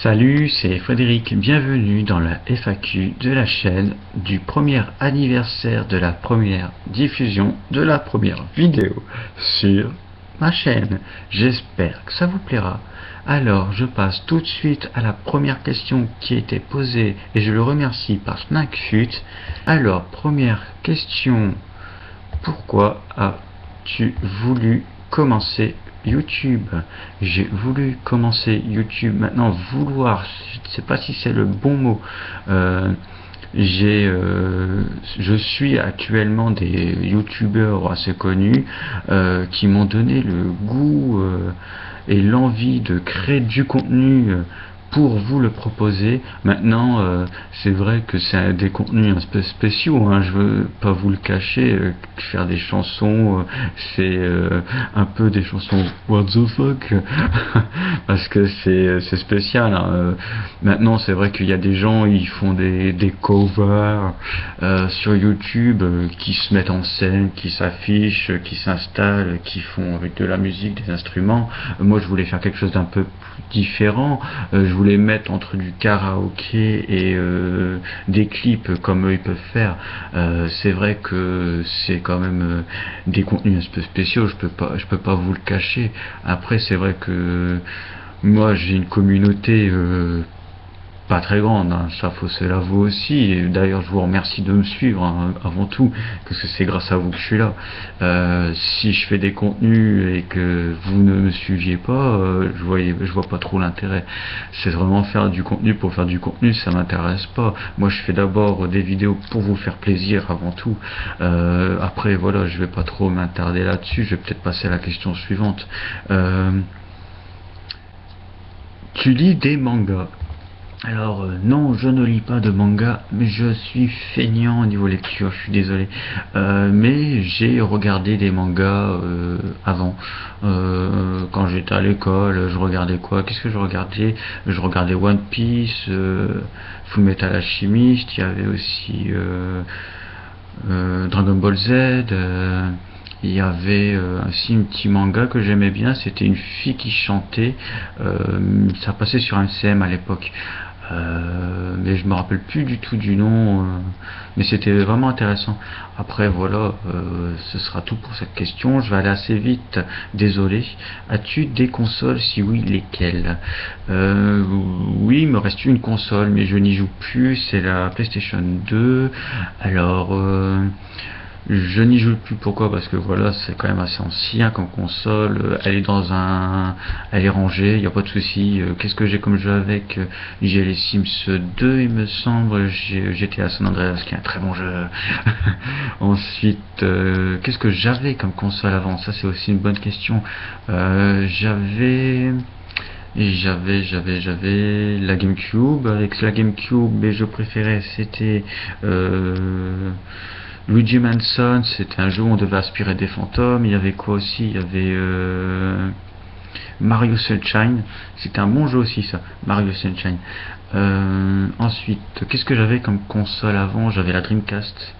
Salut, c'est Frédéric, bienvenue dans la FAQ de la chaîne du premier anniversaire de la première diffusion de la première vidéo sur ma chaîne. J'espère que ça vous plaira. Alors, je passe tout de suite à la première question qui a été posée et je le remercie par Snackfut. Alors, première question, pourquoi as-tu voulu commencer YouTube? J'ai voulu commencer YouTube. Maintenant, vouloir, je ne sais pas si c'est le bon mot. Je suis actuellement des youtubeurs assez connus qui m'ont donné le goût et l'envie de créer du contenu pour vous le proposer. Maintenant, c'est vrai que c'est des contenus un peu spéciaux, hein, je veux pas vous le cacher, faire des chansons, c'est un peu des chansons what the fuck, parce que c'est spécial, hein. Maintenant, c'est vrai qu'il y a des gens, ils font des covers sur YouTube, qui se mettent en scène, qui s'affichent, qui s'installent, qui font avec de la musique, des instruments. Moi, je voulais faire quelque chose d'un peu plus différent. Je voulais mettre entre du karaoké et des clips comme eux ils peuvent faire. C'est vrai que c'est quand même des contenus un peu spéciaux, je peux pas vous le cacher. Après, c'est vrai que moi j'ai une communauté pas très grande, hein, ça faut se l'avouer aussi, et d'ailleurs je vous remercie de me suivre, hein, avant tout, parce que c'est grâce à vous que je suis là. Si je fais des contenus et que vous ne me suiviez pas, je vois pas trop l'intérêt. C'est vraiment faire du contenu pour faire du contenu, ça m'intéresse pas. Moi je fais d'abord des vidéos pour vous faire plaisir avant tout. Après voilà, je vais pas trop m'attarder là-dessus, je vais peut-être passer à la question suivante. Tu lis des mangas? Alors non, je ne lis pas de manga, mais je suis feignant au niveau lecture, je suis désolé. Mais j'ai regardé des mangas avant. Quand j'étais à l'école, je regardais quoi? Qu'est-ce que je regardais? Je regardais One Piece, Fullmetal Alchemist, il y avait aussi Dragon Ball Z. Il y avait aussi un petit manga que j'aimais bien, c'était une fille qui chantait, ça passait sur MCM à l'époque. Mais je me rappelle plus du tout du nom, mais c'était vraiment intéressant. Après voilà, ce sera tout pour cette question, je vais aller assez vite, désolé. As-tu des consoles? Si oui, lesquelles? Oui, il me reste une console, mais je n'y joue plus, c'est la PlayStation 2. Alors je n'y joue plus, pourquoi? Parce que voilà, c'est quand même assez ancien comme console, elle est elle est rangée, il n'y a pas de souci. Qu'est-ce que j'ai comme jeu avec? J'ai les Sims 2 il me semble, j'ai GTA San Andreas qui est un très bon jeu. Ensuite, qu'est-ce que j'avais comme console avant? Ça c'est aussi une bonne question. J'avais la GameCube. Avec la GameCube, mais je préférais, c'était Luigi Mansion, c'était un jeu où on devait aspirer des fantômes. Il y avait quoi aussi? Il y avait Mario Sunshine, c'était un bon jeu aussi ça, Mario Sunshine. Ensuite, qu'est-ce que j'avais comme console avant? J'avais la Dreamcast.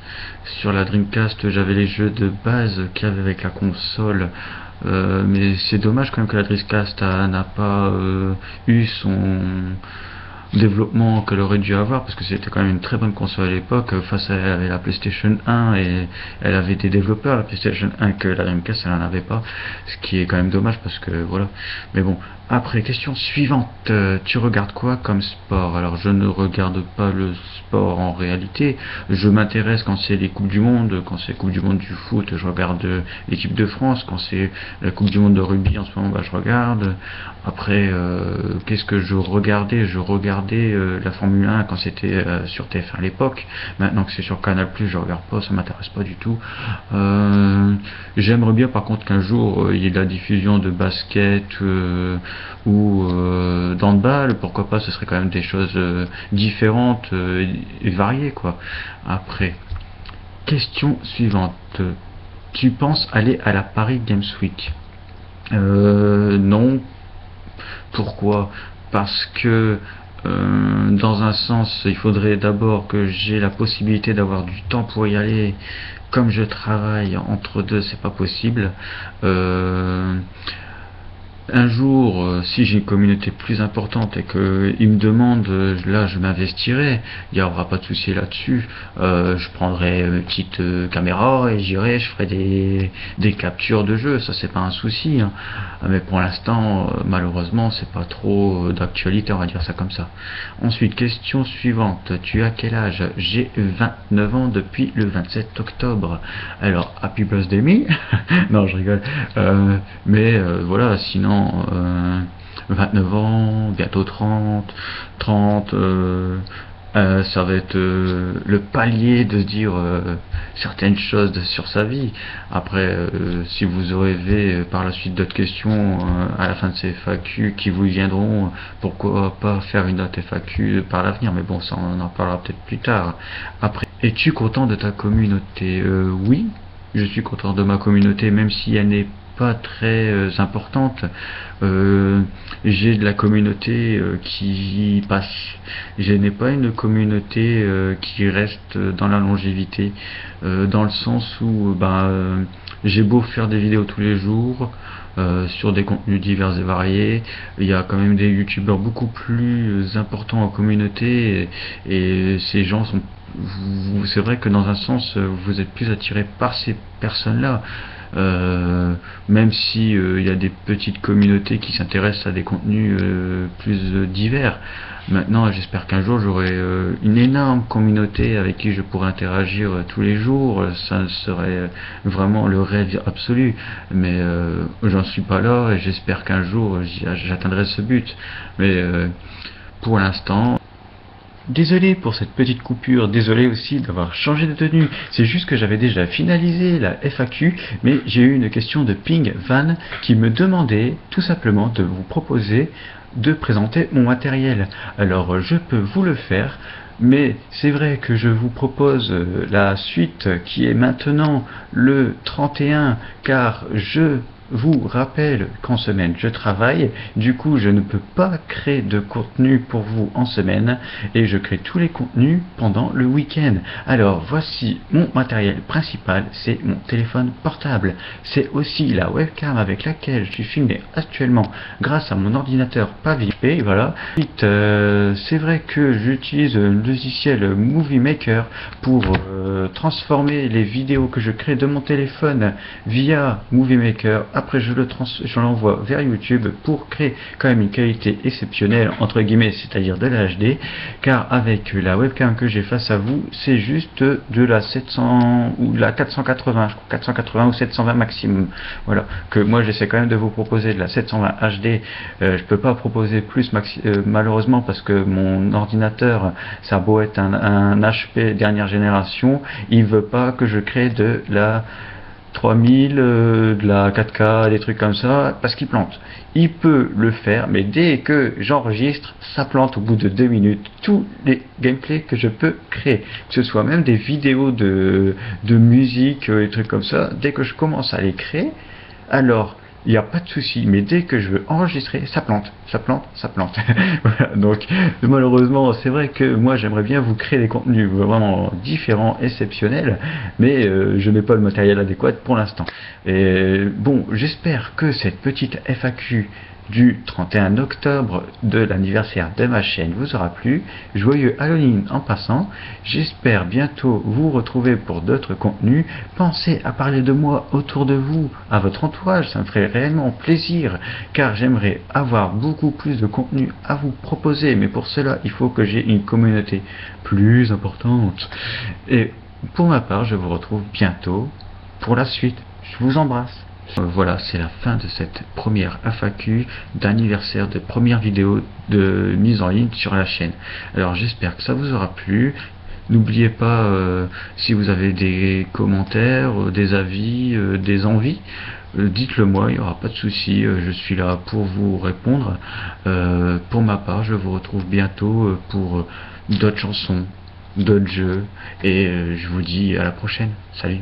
Sur la Dreamcast, j'avais les jeux de base qu'il y avait avec la console. Mais c'est dommage quand même que la Dreamcast n'a pas eu son développement qu'elle aurait dû avoir, parce que c'était quand même une très bonne console à l'époque. Face à elle avait la PlayStation 1 et elle avait des développeurs la PlayStation 1 que la Dreamcast elle n'en avait pas, ce qui est quand même dommage parce que voilà. Mais bon, après, question suivante, tu regardes quoi comme sport? Alors je ne regarde pas le sport en réalité, je m'intéresse quand c'est les coupes du monde, quand c'est coupe du monde du foot, je regarde l'équipe de France, quand c'est la coupe du monde de rugby en ce moment, bah, je regarde. Après, qu'est-ce que je regardais? Je regardais la Formule 1 quand c'était sur TF1 à l'époque. Maintenant que c'est sur Canal+, je regarde pas, ça m'intéresse pas du tout. J'aimerais bien par contre qu'un jour il y ait de la diffusion de basket ou d'handball, pourquoi pas, ce serait quand même des choses différentes et variées quoi. Après, question suivante, tu penses aller à la Paris Games Week? Non. Pourquoi? Parce que dans un sens, il faudrait d'abord que j'ai la possibilité d'avoir du temps pour y aller. Comme je travaille entre deux, c'est pas possible. un jour, si j'ai une communauté plus importante et qu'ils me demandent, là je m'investirai, il n'y aura pas de souci là-dessus. Je prendrai une petite caméra et j'irai, je ferai des captures de jeu, ça c'est pas un souci, hein. Mais pour l'instant, malheureusement, c'est pas trop d'actualité, on va dire ça comme ça. Ensuite, question suivante, tu as quel âge? J'ai 29 ans depuis le 27 octobre. Alors, happy birthday me. Non, je rigole. Mais voilà, sinon, 29 ans, bientôt 30, ça va être le palier de dire certaines choses sur sa vie. Après, si vous rêvez par la suite d'autres questions à la fin de ces FAQ qui vous viendront, pourquoi pas faire une autre FAQ par l'avenir, mais bon, ça on en parlera peut-être plus tard. Après, es-tu content de ta communauté? Oui, je suis content de ma communauté, même si elle n'est pas très importante. J'ai de la communauté qui passe. Je n'ai pas une communauté qui reste dans la longévité, dans le sens où j'ai beau faire des vidéos tous les jours sur des contenus divers et variés, il y a quand même des youtubeurs beaucoup plus importants en communauté, et ces gens sont, c'est vrai que dans un sens vous êtes plus attiré par ces personnes-là. Même si il y a des petites communautés qui s'intéressent à des contenus plus divers. Maintenant, j'espère qu'un jour j'aurai une énorme communauté avec qui je pourrai interagir tous les jours. Ça serait vraiment le rêve absolu, mais j'en suis pas là, et j'espère qu'un jour j'atteindrai ce but. Mais pour l'instant, désolé pour cette petite coupure, désolé aussi d'avoir changé de tenue, c'est juste que j'avais déjà finalisé la FAQ, mais j'ai eu une question de Ping Van qui me demandait tout simplement de vous proposer de présenter mon matériel. Alors je peux vous le faire, mais c'est vrai que je vous propose la suite qui est maintenant le 31, car je vous rappelle qu'en semaine je travaille, du coup je ne peux pas créer de contenu pour vous en semaine, et je crée tous les contenus pendant le week-end. Alors voici mon matériel principal, c'est mon téléphone portable, c'est aussi la webcam avec laquelle je suis filmé actuellement grâce à mon ordinateur Pavilion. Voilà. Ensuite, c'est vrai que j'utilise le logiciel Movie Maker pour transformer les vidéos que je crée de mon téléphone via Movie Maker. Après je l'envoie vers YouTube pour créer quand même une qualité exceptionnelle entre guillemets, c'est-à-dire de la HD, car avec la webcam que j'ai face à vous, c'est juste de la 700 ou la 480, je crois 480 ou 720 maximum. Voilà, que moi j'essaie quand même de vous proposer de la 720 HD. Je peux pas proposer plus malheureusement, parce que mon ordinateur, ça a beau être un HP dernière génération, il veut pas que je crée de la 3000, de la 4K, des trucs comme ça, parce qu'il plante. Il peut le faire, mais dès que j'enregistre, ça plante au bout de 2 minutes. Tous les gameplays que je peux créer, que ce soit même des vidéos de musique, des trucs comme ça, dès que je commence à les créer, alors il n'y a pas de souci, mais dès que je veux enregistrer, ça plante. Voilà, donc malheureusement, c'est vrai que moi j'aimerais bien vous créer des contenus vraiment différents, exceptionnels, mais je n'ai pas le matériel adéquat pour l'instant. Et bon, j'espère que cette petite FAQ du 31 octobre de l'anniversaire de ma chaîne vous aura plu. Joyeux Halloween en passant. J'espère bientôt vous retrouver pour d'autres contenus. Pensez à parler de moi autour de vous, à votre entourage, ça me ferait réellement plaisir, car j'aimerais avoir beaucoup plus de contenu à vous proposer, mais pour cela il faut que j'ai une communauté plus importante. Et pour ma part, je vous retrouve bientôt pour la suite. Je vous embrasse. Voilà, c'est la fin de cette première FAQ d'anniversaire, de première vidéo de mise en ligne sur la chaîne. Alors j'espère que ça vous aura plu. N'oubliez pas, si vous avez des commentaires, des avis, des envies, dites-le moi, il n'y aura pas de souci, je suis là pour vous répondre. Pour ma part, je vous retrouve bientôt pour d'autres chansons, d'autres jeux, et je vous dis à la prochaine. Salut.